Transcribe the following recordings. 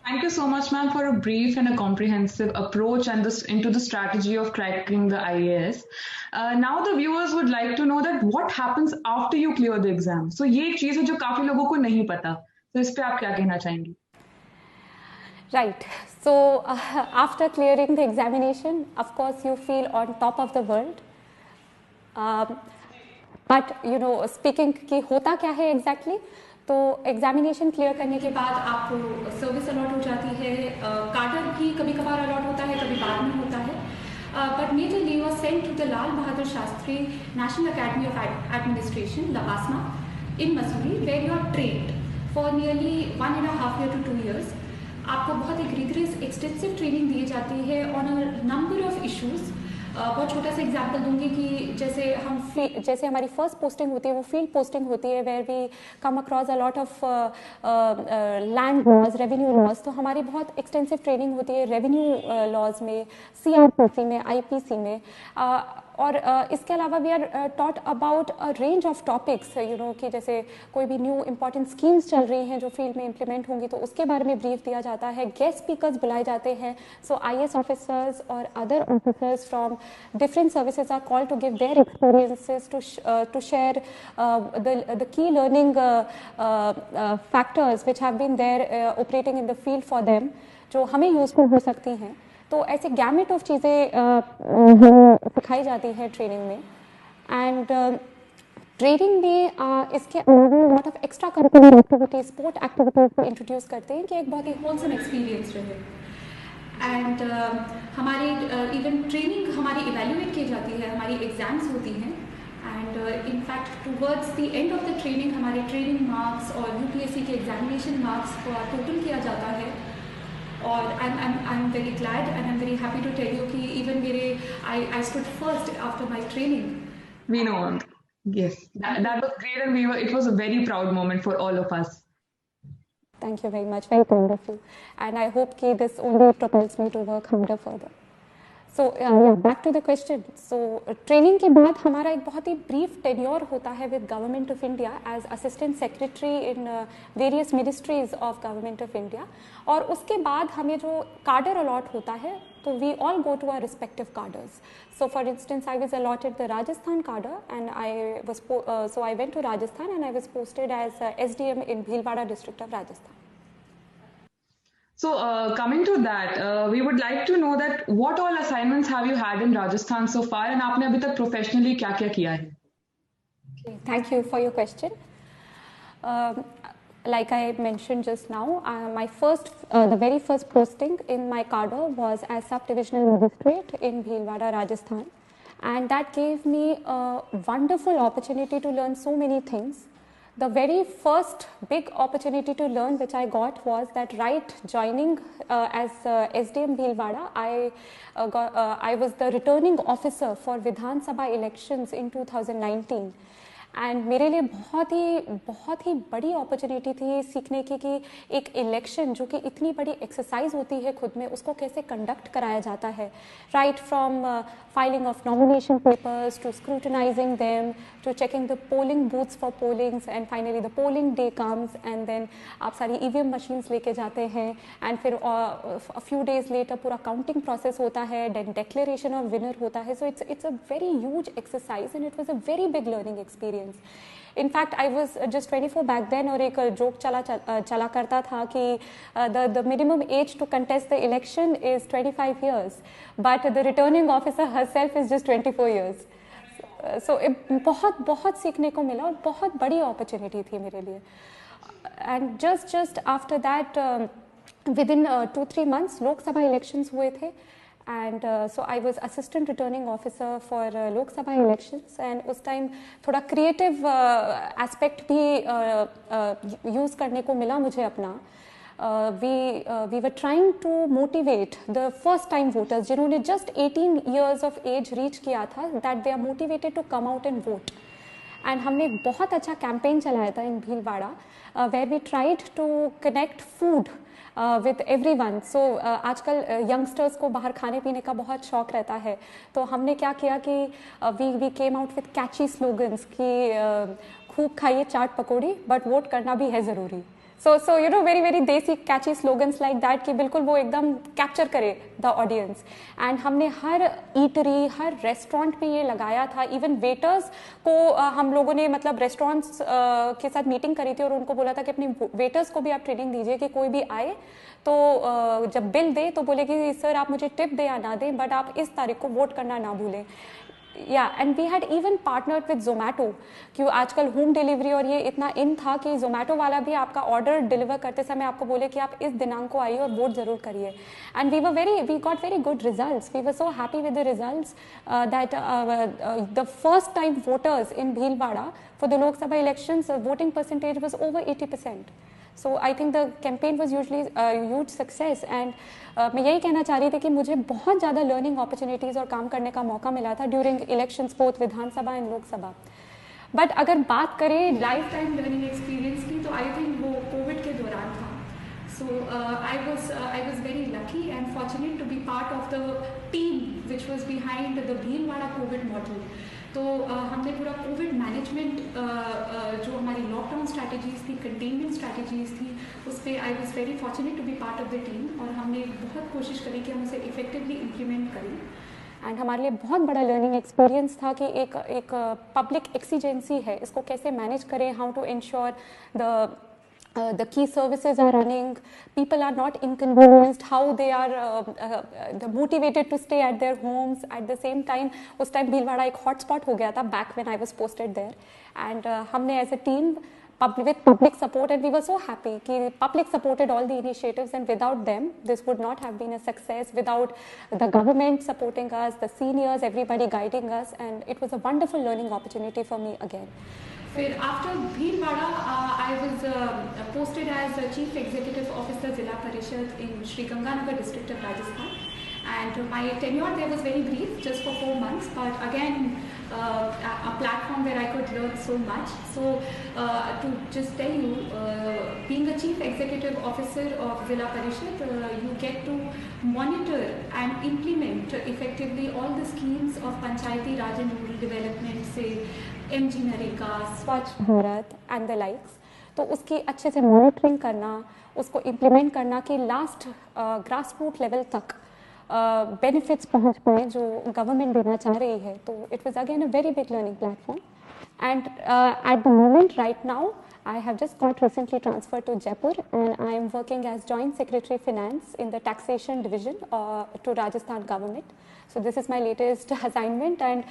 Thank you so much, ma'am, for a brief and a comprehensive approach and this into the strategy of cracking the IAS. Now the viewers would like to know that what happens after you clear the exam. So ये एक चीज है जो काफी लोगों को नहीं पता. तो इस पे आप क्या कहना चाहेंगी? Right. So, after clearing the examination, of course, you feel on top of the world. But speaking कि होता क्या है एग्जैक्टली तो एग्जामिनेशन क्लियर करने के बाद आपको सर्विस अलॉट हो जाती है, कार्टर भी कभी कभार अलॉट होता है, कभी बाद में होता है, but majorly was sent to the Lal Bahadur Shastri National Academy of Administration LBSNAA in Mussoorie where you are trained for nearly 1.5 year to 2 years. आपको बहुत एक रिगरस एक्सटेंसिव ट्रेनिंग दी जाती है on a number of issues. बहुत छोटा सा एग्जाम्पल दूंगी कि जैसे हमारी फर्स्ट पोस्टिंग होती है वो फील्ड पोस्टिंग होती है where we come across a lot of land laws, revenue laws. तो हमारी बहुत एक्सटेंसिव ट्रेनिंग होती है रेवेन्यू लॉज में, सीआरपीसी में, आईपीसी में. और इसके अलावा we are taught about a range of topics कि जैसे कोई भी न्यू इंपॉर्टेंट स्कीम्स चल रही हैं जो फील्ड में इम्प्लीमेंट होंगी तो उसके बारे में ब्रीफ दिया जाता है. गेस्ट स्पीकर्स बुलाए जाते हैं. सो आईएएस ऑफिसर्स और other officers from different services are called to give their experiences to share the key learning factors which have been there operating in the field for them, जो हमें useful हो सकती हैं. तो ऐसे gamete of चीज़ें सिखाई जाती है ट्रेनिंग में. एंड ट्रेनिंग में इसके अलावा lot of extra curricular activities, sport activities को इंट्रोड्यूस करते हैं कि एक बहुत ही होलसम एक्सपीरियंस रहे. एंड हमारी इवन ट्रेनिंग हमारी इवेल्युएट की जाती है, हमारी एग्जाम्स होती हैं. And in fact towards the end of the training हमारे ट्रेनिंग मार्क्स और यूपीएससी के एग्जामिनेशन मार्क्स को टोटल किया जाता है. और I'm very glad and I'm very happy to tell you कि even I stood first after my training. We know. Yes, that was great, and it was a very proud moment for all of us. Thank you very much. Very kind of you. And I hope कि this only propels me to work harder further. So back to the question. So training के बाद हमारा एक बहुत ही brief tenure होता है with government of India as assistant secretary in various ministries of government of India. और उसके बाद हमें जो कार्डर अलॉट होता है तो we all go to our respective cadres. So for instance I was allotted the Rajasthan cadre and I went to Rajasthan and I was posted as SDM in Bhilwara district of Rajasthan. So coming to that, we would like to know that what all assignments have you had in Rajasthan so far, and आपने अभी तक professionally क्या-क्या किया है? Okay, thank you for your question. Like I mentioned just now, the very first posting in my cadre was as sub-divisional magistrate in Bhilwara, Rajasthan, and that gave me a wonderful opportunity to learn so many things. The very first big opportunity to learn which I got was that right joining as SDM Bhilwara, I was the returning officer for Vidhan Sabha elections in 2019. And मेरे लिए बहुत ही बड़ी opportunity थी सीखने की कि एक election जो कि इतनी बड़ी एक्सरसाइज होती है खुद में, उसको कैसे कंडक्ट कराया जाता है. Right from filing of nomination papers to scrutinising them to checking the polling booths for pollings and finally the polling day comes and then आप सारी ईवीएम मशीन्स लेके जाते हैं एंड फिर अ फ्यू डेज लेटर पूरा counting process होता है, then declaration of winner होता है. So it's a very huge exercise and it was a very big learning experience. In fact, I was just 24 back then और एक joke चला करता था कि the minimum age to contest the election is 25 years, but the returning officer herself is just 24 years. So बहुत सीखने को मिला और बहुत बड़ी opportunity थी मेरे लिए. And just after that, within 2-3 months, लोक सभा elections हुए थे. And so I was assistant returning officer for Lok Sabha elections and उस time थोड़ा creative aspect भी use करने को मिला मुझे अपना. We were trying to motivate the first time voters जिन्होंने just 18 years of age reach किया था, that they are motivated to come out and vote. And हमने एक बहुत अच्छा campaign चलाया था in Bhilwara where we tried to connect food with everyone. So आजकल यंगस्टर्स को बाहर खाने पीने का बहुत शौक रहता है, तो हमने क्या किया कि we came out with catchy slogans कि खूब खाइए चाट पकौड़ी बट वोट करना भी है ज़रूरी. So you know, very very desi catchy slogans like that कि बिल्कुल वो एकदम कैप्चर करे द ऑडियंस. एंड हमने हर ईटरी, हर रेस्टोरेंट में ये लगाया था. इवन वेटर्स को हम लोगों ने मतलब रेस्टोरेंट्स के साथ मीटिंग करी थी और उनको बोला था कि अपने वेटर्स को भी आप ट्रेनिंग दीजिए कि कोई भी आए तो जब बिल दे तो बोले कि सर आप मुझे टिप दे या ना दें, बट आप इस तारीख को वोट करना ना भूलें. या and we had even partnered with Zomato, क्यों आजकल होम डिलीवरी और ये इतना इन था कि जोमेटो वाला भी आपका ऑर्डर डिलीवर करते समय आपको बोले कि आप इस दिनांक को आइए और वोट जरूर करिए. And we got very good results. We were so happy with the results that the first time voters in Bhilwara for the Lok Sabha elections, voting percentage was over 80%. So I think the campaign was usually a huge success. And मैं यही कहना चाह रही थी कि मुझे बहुत ज़्यादा लर्निंग अपॉर्चुनिटीज़ और काम करने का मौका मिला था during elections both Vidhan Sabha and Lok Sabha. But अगर बात करें लाइफ टाइम लर्निंग एक्सपीरियंस की तो आई थिंक वो कोविड के दौरान था. So I was very lucky and fortunate to be part of the team which was behind the Bhilwara COVID model. तो हमने पूरा कोविड मैनेजमेंट जो हमारी लॉकडाउन स्ट्रैटेजीज थी, कंटेनमेंट स्ट्रैटेजीज थी, उस पर I was very fortunate to be part of the team. और हमने बहुत कोशिश करी कि हम उसे इफेक्टिवली इम्प्लीमेंट करें. एंड हमारे लिए बहुत बड़ा लर्निंग एक्सपीरियंस था कि एक पब्लिक एक्सीजेंसी है, इसको कैसे मैनेज करें, how to ensure the key services are running, people are not inconvenienced, how they are motivated to stay at their homes. At the same time, उस टाइम भीलवाड़ा एक hotspot हो गया था back when I was posted there. And हमने as a team with public support, and we were so happy कि public supported all the initiatives, and without them this would not have been a success. Without the government supporting us, the seniors, everybody guiding us, and it was a wonderful learning opportunity for me again. फिर after Bhilwara I was posted as chief executive officer Zila Parishad in Sri Ganganagar district of Rajasthan. And my tenure there was very brief, just for 4 months, but again a platform where I could learn so much. So to just tell you, being a chief executive officer of Zilla Parishad, you get to monitor and implement effectively all the schemes of Panchayati Raj and Rural Development, say MG Nareka, स्वच्छ Bharat and the likes. तो उसकी अच्छे से monitoring करना, उसको implement करना कि last grass root level तक बेनिफिट्स पहुंच पाए जो गवर्नमेंट देना चाह रही है. तो it was again a very big learning platform. And at the moment right now I have just got recently transferred to Jaipur, and I am working as Joint Secretary Finance in the Taxation Division to Rajasthan government. So this is my latest assignment, and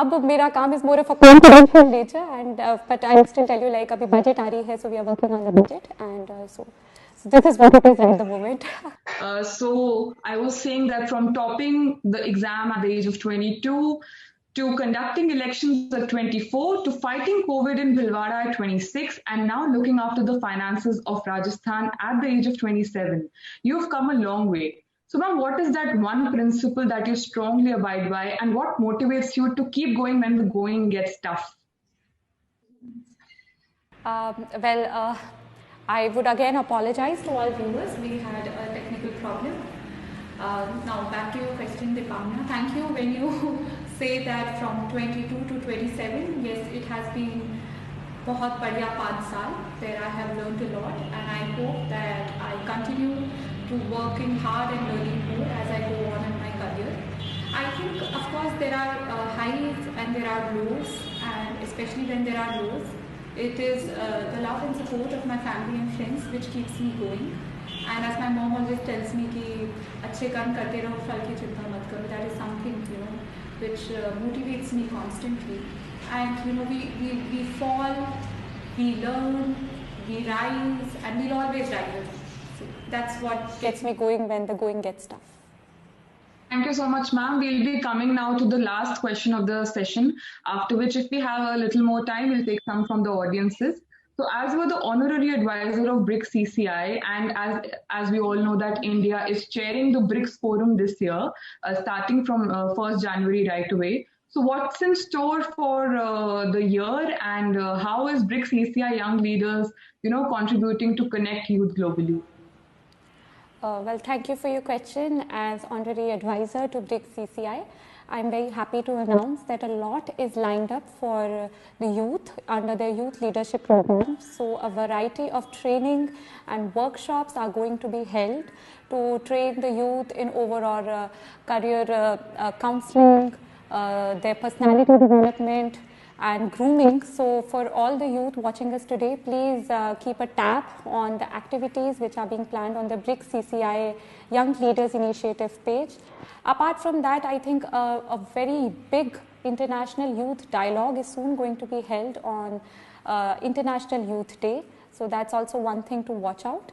अब मेरा काम is more of a confidential nature, and but I will still tell you like अभी budget आ रही है, so we are working on the budget, and so this is what it is at the moment. So I was saying that from topping the exam at the age of 22 to conducting elections at 24 to fighting COVID in Bhilwara at 26 and now looking after the finances of Rajasthan at the age of 27. You've come a long way. So ma'am, what is that one principle that you strongly abide by, and what motivates you to keep going when the going gets tough? I would again apologize to all viewers. we had a technical problem. Now back to your question, Dipamna. Thank you. When you say that from 22 to 27, yes, it has been बहुत बढ़िया 5 साल where I have learned a lot, and I hope that I continue to working hard and learning more as I go on in my career. I think of course there are highs and there are lows, and especially when there are lows, it is the love and support of my family and friends which keeps me going. And as my mom always tells me कि अच्छे कर्म करते रहो, फल की चिंता मत करो. That is something, you know, which motivates me constantly. And you know, we fall, we learn, we rise, and we'll always rise. So that's what gets me going when the going gets tough. Thank you so much, ma'am. We'll be coming now to the last question of the session, after which if we have a little more time, we'll take some from the audiences. So as you are the honorary advisor of BRICS CCI, and as we all know that India is chairing the BRICS Forum this year, starting from 1st January right away. So what's in store for the year, and how is BRICS CCI Young Leaders, you know, contributing to connect youth globally? Well, thank you for your question. As honorary advisor to BRICS CCI, I'm very happy to announce that a lot is lined up for the youth under their youth leadership program. So a variety of training and workshops are going to be held to train the youth in overall career counseling, their personality development and grooming. So for all the youth watching us today, please keep a tab on the activities which are being planned on the BRICS CCI Young Leaders Initiative page. Apart from that, I think a very big international youth dialogue is soon going to be held on International Youth Day. So that's also one thing to watch out.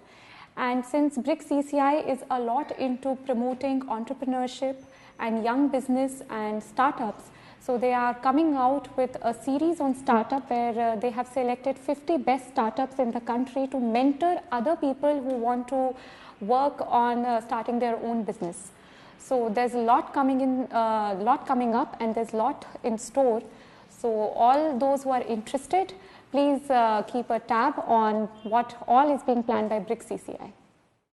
And since BRICS CCI is a lot into promoting entrepreneurship and young business and startups, so they are coming out with a series on startup where they have selected 50 best startups in the country to mentor other people who want to work on starting their own business. So there's a lot coming up, and there's a lot in store. So all those who are interested, please keep a tab on what all is being planned by BRICS CCI.